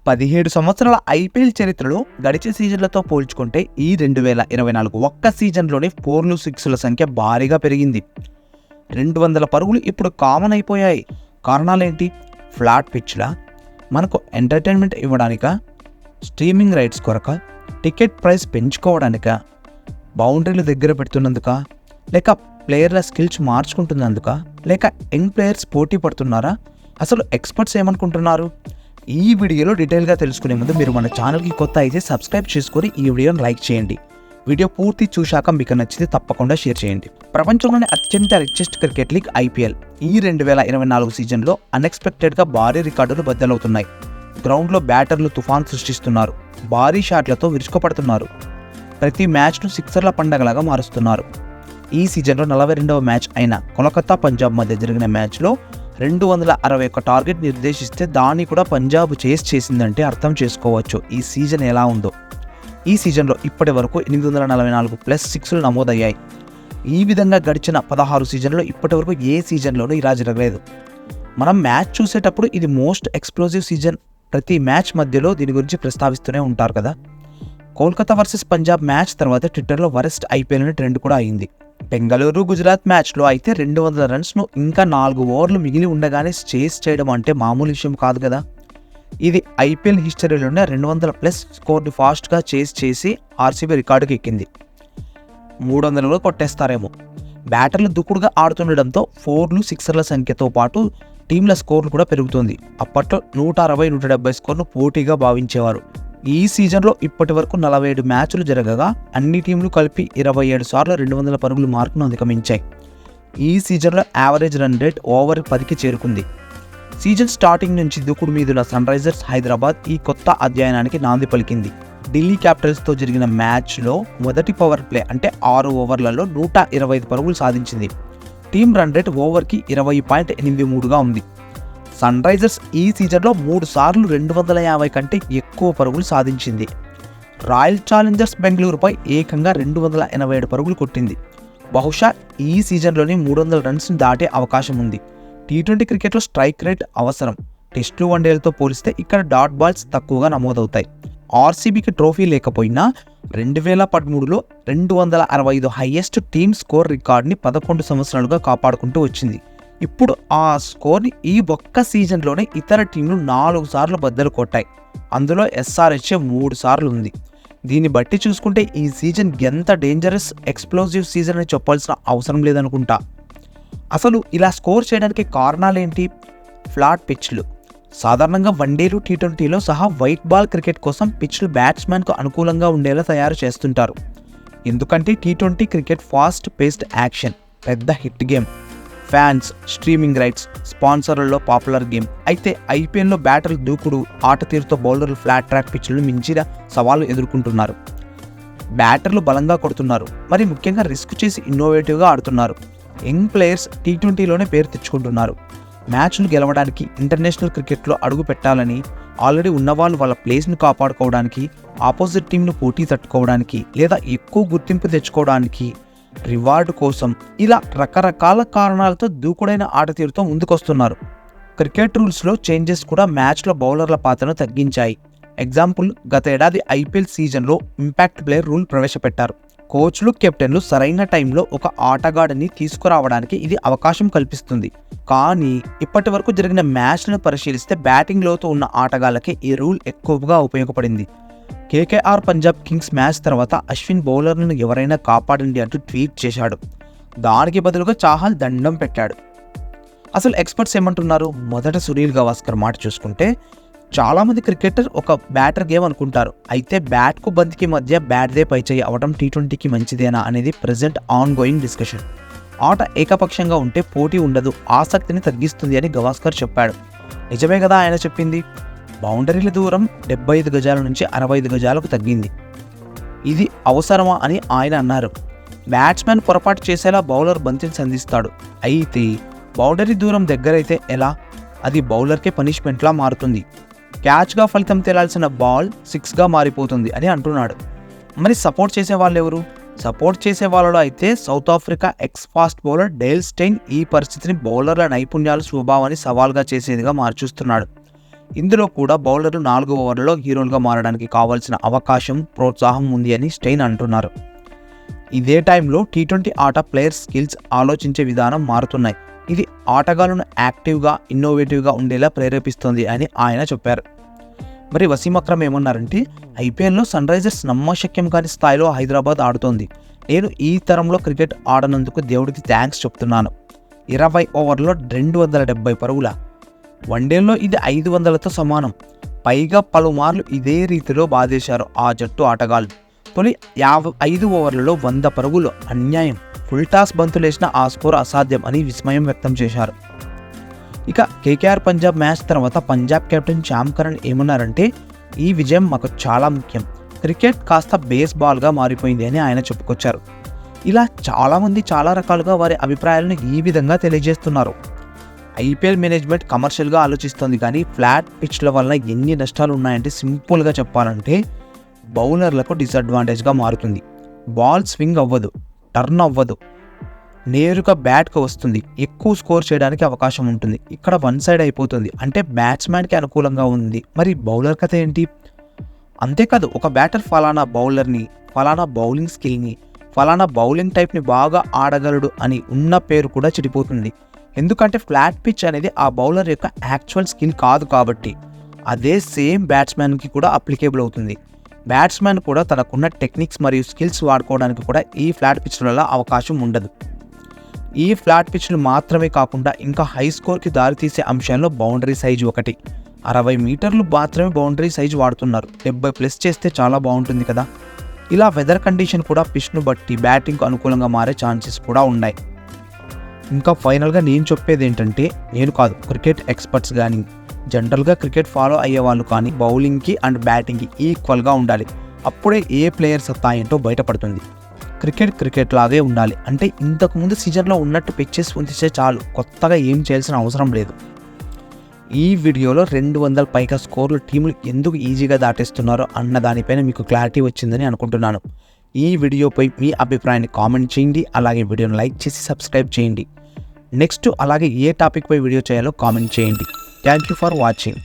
17 సంవత్సరాల ఐపీఎల్ చరిత్రలో గడిచిన సీజన్లతో పోల్చుకుంటే ఈ 2024 ఒక్క సీజన్లోనే 4లు 6ల సంఖ్య భారీగా పెరిగింది. 200 పరుగులు ఇప్పుడు కామన్ అయిపోయాయి. కారణాలేంటి? ఫ్లాట్ పిచ్లా, మనకు ఎంటర్టైన్మెంట్ ఇవ్వడానికా, స్ట్రీమింగ్ రైట్స్ కొరక, టికెట్ ప్రైస్ పెంచుకోవడానిక, బౌండరీలు దగ్గర పెడుతున్నందుక, లేక ప్లేయర్ల స్కిల్స్ మార్చుకుంటున్నందుక, లేక యంగ్ ప్లేయర్స్ పోటీ పడుతున్నారా? అసలు ఎక్స్పర్ట్స్ ఏమనుకుంటున్నారు? ఈ వీడియోలో డీటెయిల్గా తెలుసుకునే ముందు మీరు మన ఛానల్కి కొత్త అయితే సబ్స్క్రైబ్ చేసుకొని ఈ వీడియోని లైక్ చేయండి. వీడియో పూర్తి చూశాక మీకు నచ్చితే తప్పకుండా షేర్ చేయండి. ప్రపంచంలోని అత్యంత రిచెస్ట్ క్రికెట్ లీగ్ ఐపీఎల్ ఈ 2024 సీజన్లో అన్ఎక్స్పెక్టెడ్గా భారీ రికార్డులు బద్దలవుతున్నాయి. గ్రౌండ్లో బ్యాటర్లు తుఫాన్ సృష్టిస్తున్నారు, భారీ షాట్లతో విరుచుకుపడుతున్నారు, ప్రతి మ్యాచ్ను సిక్సర్ల పండగలాగా మారుస్తున్నారు. ఈ సీజన్లో 42వ మ్యాచ్ అయిన కోల్కతా పంజాబ్ మధ్య జరిగిన మ్యాచ్లో 261 టార్గెట్ నిర్దేశిస్తే దాన్ని కూడా పంజాబ్ చేసిందంటే అర్థం చేసుకోవచ్చు ఈ సీజన్ ఎలా ఉందో. ఈ సీజన్లో ఇప్పటి వరకు 844+ సిక్స్లు నమోదయ్యాయి. ఈ విధంగా గడిచిన 16 సీజన్లో ఇప్పటి వరకు ఏ సీజన్లోనూ ఇలా జరగలేదు. మనం మ్యాచ్ చూసేటప్పుడు ఇది మోస్ట్ ఎక్స్ప్లోజివ్ సీజన్, ప్రతి మ్యాచ్ మధ్యలో దీని గురించి ప్రస్తావిస్తూనే ఉంటారు కదా. కోల్కతా వర్సెస్ పంజాబ్ మ్యాచ్ తర్వాత ట్విట్టర్లో వరస్ట్ ఐపీఎల్ అనే ట్రెండ్ కూడా అయింది. బెంగళూరు గుజరాత్ మ్యాచ్లో అయితే 200 రన్స్ను ఇంకా 4 ఓవర్లు మిగిలి ఉండగానే చేస్ చేయడం అంటే మామూలు విషయం కాదు కదా. ఇది ఐపీఎల్ హిస్టరీలోనే 200+ స్కోర్ని ఫాస్ట్గా చేసి ఆర్సీబీ రికార్డుకి ఎక్కింది. 300 కొట్టేస్తారేమో. బ్యాటర్లు దూకుడుగా ఆడుతుండడంతో 4లు 6ల సంఖ్యతో పాటు టీంల స్కోర్లు కూడా పెరుగుతుంది. అప్పట్లో 160-170 స్కోర్ను పోటీగా భావించేవారు. ఈ సీజన్లో ఇప్పటి వరకు 47 మ్యాచ్లు జరగగా అన్ని టీంలు కలిపి 27 సార్లు 200 పరుగుల మార్కును అధిగమించాయి. ఈ సీజన్లో యావరేజ్ రన్ రేట్ ఓవర్ 10కి చేరుకుంది. సీజన్ స్టార్టింగ్ నుంచి దూకుడు మీదున్న సన్ రైజర్స్ హైదరాబాద్ ఈ కొత్త అధ్యయనానికి నాంది పలికింది. ఢిల్లీ క్యాపిటల్స్తో జరిగిన మ్యాచ్లో మొదటి పవర్ ప్లే అంటే 6 ఓవర్లలో 125 పరుగులు సాధించింది. టీం రన్ రేట్ ఓవర్కి 20.83గా ఉంది. సన్ రైజర్స్ ఈ సీజన్లో 3 సార్లు 250 కంటే ఎక్కువ పరుగులు సాధించింది. రాయల్ ఛాలెంజర్స్ బెంగళూరుపై ఏకంగా 287 పరుగులు కొట్టింది. బహుశా ఈ సీజన్లోని 300 రన్స్ని దాటే అవకాశం ఉంది. టీ20 క్రికెట్లో స్ట్రైక్ రేట్ అవసరం. టెస్టులు వన్డేలతో పోలిస్తే ఇక్కడ డాట్ బాల్స్ తక్కువగా నమోదవుతాయి. ఆర్సీబీకి ట్రోఫీ లేకపోయినా 2013లో 265 హైయెస్ట్ టీమ్ స్కోర్ రికార్డ్ని 11 సంవత్సరాలుగా కాపాడుకుంటూ వచ్చింది. ఇప్పుడు ఆ స్కోర్ని ఈ ఒక్క సీజన్లోనే ఇతర టీంలు 4 సార్లు బద్దలు కొట్టాయి. అందులో ఎస్ఆర్హెచ్ 3 సార్లు ఉంది. దీన్ని బట్టి చూసుకుంటే ఈ సీజన్ ఎంత డేంజరస్ ఎక్స్ప్లోజివ్ సీజన్ అని చెప్పాల్సిన అవసరం లేదనుకుంటా. అసలు ఇలా స్కోర్ చేయడానికి కారణాలేంటి? ఫ్లాట్ పిచ్లు. సాధారణంగా వన్డేలు టీ20లో సహా వైట్ బాల్ క్రికెట్ కోసం పిచ్లు బ్యాట్స్మెన్కు అనుకూలంగా ఉండేలా తయారు చేస్తుంటారు. ఎందుకంటే టీ20 క్రికెట్ ఫాస్ట్ పేస్డ్ యాక్షన్, పెద్ద hit game, fans, streaming rights, స్పాన్సర్లలో పాపులర్ గేమ్. అయితే ఐపీఎల్లో బ్యాటర్లు దూకుడు ఆట తీరుతో బౌలర్లు ఫ్లాట్ ట్రాక్ పిచ్లను మించిన సవాళ్లు ఎదుర్కొంటున్నారు. బ్యాటర్లు బలంగా కొడుతున్నారు, మరి ముఖ్యంగా రిస్క్ చేసి ఇన్నోవేటివ్గా ఆడుతున్నారు. యంగ్ ప్లేయర్స్ టీ20లోనే పేరు తెచ్చుకుంటున్నారు. మ్యాచ్లు గెలవడానికి, ఇంటర్నేషనల్ క్రికెట్లో అడుగు పెట్టాలని ఆల్రెడీ ఉన్నవాళ్ళు వాళ్ళ ప్లేస్ను కాపాడుకోవడానికి, ఆపోజిట్ టీంను పోటీ తట్టుకోవడానికి, లేదా ఎక్కువ గుర్తింపు తెచ్చుకోవడానికి, రివార్డు కోసం, ఇలా రకరకాల కారణాలతో దూకుడైన ఆట తీరుతో ముందుకొస్తున్నారు. క్రికెట్ రూల్స్లో చేంజెస్ కూడా మ్యాచ్లో బౌలర్ల పాత్రను తగ్గించాయి. ఎగ్జాంపుల్, గత ఏడాది ఐపీఎల్ సీజన్లో ఇంపాక్ట్ ప్లేయర్ రూల్ ప్రవేశపెట్టారు. కోచ్లు, కెప్టెన్లు సరైన టైంలో ఒక ఆటగాడిని తీసుకురావడానికి ఇది అవకాశం కల్పిస్తుంది. కానీ ఇప్పటి వరకు జరిగిన మ్యాచ్లను పరిశీలిస్తే బ్యాటింగ్లోతో ఉన్న ఆటగాళ్ళకే ఈ రూల్ ఎక్కువగా ఉపయోగపడింది. కేకేఆర్ పంజాబ్ కింగ్స్ మ్యాచ్ తర్వాత అశ్విన్ బౌలర్లను ఎవరైనా కాపాడండి అంటూ ట్వీట్ చేశాడు. దానికి బదులుగా చాహల్ దండం పెట్టాడు. అసలు ఎక్స్పర్ట్స్ ఏమంటున్నారు? మొదట సునీల్ గవాస్కర్ మాట చూసుకుంటే, చాలామంది క్రికెటర్ ఒక బ్యాటర్ గేమ్ అనుకుంటారు. అయితే బ్యాట్కు బంతికి మధ్య బ్యాట్దే పైచేయి అవడం టీ20కి మంచిదేనా అనేది ప్రెజెంట్ ఆన్ గోయింగ్ డిస్కషన్. ఆట ఏకపక్షంగా ఉంటే పోటీ ఉండదు, ఆసక్తిని తగ్గిస్తుంది అని గవాస్కర్ చెప్పాడు. నిజమే కదా ఆయన చెప్పింది. బౌండరీల దూరం 75 గజాల నుంచి 65 గజాలకు తగ్గింది. ఇది అవసరమా అని ఆయన అన్నారు. బ్యాట్స్మెన్ పొరపాటు చేసేలా బౌలర్ బంతిని సంధిస్తాడు. అయితే బౌండరీ దూరం దగ్గరైతే ఎలా? అది బౌలర్కే పనిష్మెంట్లా మారుతుంది. క్యాచ్గా ఫలితం తేలాల్సిన బాల్ 6గా మారిపోతుంది అని అంటున్నాడు. మరి సపోర్ట్ చేసే వాళ్ళు ఎవరు? సపోర్ట్ చేసే వాళ్ళలో అయితే South Africa ex fast bowler Dale Steyn ఈ పరిస్థితిని బౌలర్ల నైపుణ్యాలు స్వభావాన్ని సవాల్గా చేసేదిగా మార్చుస్తున్నాడు. ఇందులో కూడా బౌలర్లు 4వ ఓవర్లో హీరోలుగా మారడానికి కావాల్సిన అవకాశం, ప్రోత్సాహం ఉంది అని స్టెయిన్ అంటున్నారు. ఇదే టైంలో టీ20 ఆట ప్లేయర్ స్కిల్స్, ఆలోచించే విధానం మారుతున్నాయి. ఇది ఆటగాళ్లను యాక్టివ్గా, ఇన్నోవేటివ్గా ఉండేలా ప్రేరేపిస్తుంది అని ఆయన చెప్పారు. మరి వసీం అక్రమ్ ఏమన్నారంటే, ఐపీఎల్లో సన్ రైజర్స్ నమ్మశక్యం కాని స్థాయిలో హైదరాబాద్ ఆడుతోంది. నేను ఈ తరంలో క్రికెట్ ఆడనందుకు దేవుడికి థ్యాంక్స్ చెప్తున్నాను. 20 ఓవర్లో 270 పరుగుల వన్డేల్లో ఇది 500తో సమానం. పైగా పలుమార్లు ఇదే రీతిలో బాధేశారు ఆ జట్టు ఆటగాళ్లు. తొలి 55 ఓవర్లలో 100 పరుగులు అన్యాయం. ఫుల్ టాస్ బంతులేసిన ఆ స్కోర్ అసాధ్యం అని విస్మయం వ్యక్తం చేశారు. ఇక కేకేఆర్ పంజాబ్ మ్యాచ్ తర్వాత పంజాబ్ కెప్టెన్ శ్యామ్ కరణ్ ఏమన్నారంటే, ఈ విజయం మాకు చాలా ముఖ్యం. క్రికెట్ కాస్త బేస్బాల్గా మారిపోయింది అని ఆయన చెప్పుకొచ్చారు. ఇలా చాలామంది చాలా రకాలుగా వారి అభిప్రాయాలను ఈ విధంగా తెలియజేస్తున్నారు. ఐపీఎల్ మేనేజ్మెంట్ కమర్షియల్గా ఆలోచిస్తుంది, కానీ ఫ్లాట్ పిచ్ల వల్ల ఎన్ని నష్టాలు ఉన్నాయంటే సింపుల్గా చెప్పాలంటే బౌలర్లకు డిసడ్వాంటేజ్గా మారుతుంది. బాల్ స్వింగ్ అవ్వదు, టర్న్ అవ్వదు, నేరుగా బ్యాట్కి వస్తుంది. ఎక్కువ స్కోర్ చేయడానికి అవకాశం ఉంటుంది. ఇక్కడ వన్ సైడ్ అయిపోతుంది. అంటే బ్యాట్స్మెన్కి అనుకూలంగా ఉంది. మరి బౌలర్ కథ ఏంటి? అంతేకాదు, ఒక బ్యాటర్ ఫలానా బౌలర్ని, ఫలానా బౌలింగ్ స్కిల్ని, ఫలానా బౌలింగ్ టైప్ని బాగా ఆడగలడు అని ఉన్న పేరు కూడా చెడిపోతుంది. ఎందుకంటే ఫ్లాట్ పిచ్ అనేది ఆ బౌలర్ యొక్క యాక్చువల్ స్కిల్ కాదు కాబట్టి. అదే సేమ్ బ్యాట్స్మెన్కి కూడా అప్లికేబుల్ అవుతుంది. బ్యాట్స్మెన్ కూడా తనకున్న టెక్నిక్స్ మరియు స్కిల్స్ వాడుకోవడానికి కూడా ఈ ఫ్లాట్ పిచ్ల అవకాశం ఉండదు. ఈ ఫ్లాట్ పిచ్లు మాత్రమే కాకుండా ఇంకా హై స్కోర్కి దారితీసే అంశాల్లో బౌండరీ సైజు ఒకటి. 60 మీటర్లు మాత్రమే బౌండరీ సైజు వాడుతున్నారు. 70+ చేస్తే చాలా బాగుంటుంది కదా. ఇలా వెదర్ కండిషన్ కూడా పిచ్ను బట్టి బ్యాటింగ్కు అనుకూలంగా మారే ఛాన్సెస్ కూడా ఉన్నాయి. ఇంకా ఫైనల్గా నేను చెప్పేది ఏంటంటే, నేను కాదు, క్రికెట్ ఎక్స్పర్ట్స్ కానీ, జనరల్గా క్రికెట్ ఫాలో అయ్యే వాళ్ళు కానీ బౌలింగ్కి అండ్ బ్యాటింగ్కి ఈక్వల్గా ఉండాలి. అప్పుడే ఏ ప్లేయర్ సత్తా ఏంటో బయటపడుతుంది. క్రికెట్ లాగే ఉండాలి. అంటే ఇంతకుముందు సీజన్లో ఉన్నట్టు పిచ్చెస్ ఉంచితే చాలు, కొత్తగా ఏం చేయాల్సిన అవసరం లేదు. ఈ వీడియోలో 200 పైగా స్కోర్లు టీములు ఎందుకు ఈజీగా దాటేస్తున్నారో అన్న దానిపైన మీకు క్లారిటీ వచ్చిందని అనుకుంటున్నాను. ఈ వీడియోపై మీ అభిప్రాయాన్ని కామెంట్ చేయండి. అలాగే వీడియోని లైక్ చేసి సబ్స్క్రైబ్ చేయండి. నెక్స్ట్ అలాగే ఏ టాపిక్పై వీడియో చేయాలో కామెంట్ చేయండి. Thank you for watching.